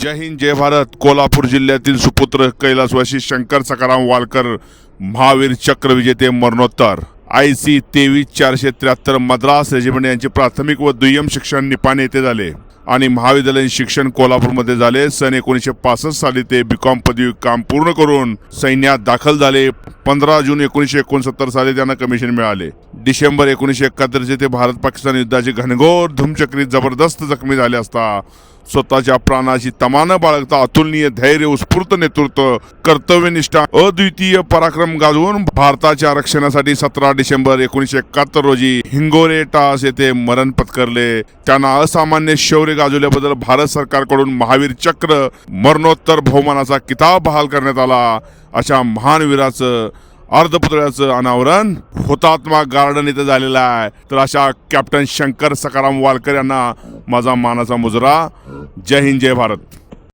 जय हिंद जय भारत। कोल्हापूर जिल्ह्यातील सुपुत्र कैलासवासी शंकर सखाराम वालकर महावीर चक्र विजेते मरणोत्तर IC 23473 मद्रास रेजिमेंट यांचे प्राथमिक व दुय्यम शिक्षण निपाणी येथे झाले आणि महाविद्यालयीन शिक्षण कोल्हापूरमध्ये झाले। सन 1965 साली ते BCom पदवी काम पूर्ण करून सैन्यात दाखल झाले। 15 जून 1969 साली त्यांना कमिशन मिळाले। डिसेंबर 1971 ते भारत पाकिस्तान युद्धाची घनघोर धुमचक्रीत जबरदस्त जखमी झाले असता स्वतःच्या प्राणाची तमा न बाळगता अतुलनीय धैर्य, उत्स्फूर्त नेतृत्व, कर्तव्यनिष्ठा, अद्वितीय पराक्रम गाजवून भारताच्या रक्षणासाठी 17 डिसेंबर 1971 रोजी हिंगोरे टास येथे मरण पत्करले। त्यांना असामान्य शौर्य गाजवल्याबद्दल भारत सरकारकडून महावीर चक्र मरणोत्तर बहुमानाचा किताब बहाल करण्यात आला। अशा महान वीराचं अर्धपुतळ्याचं अनावरण हुतात्मा गार्डन इथे झालेलं आहे। तर अशा कॅप्टन शंकर सखाराम वालकर यांना माझा मानाचा मुजरा। जय हिंद जय भारत।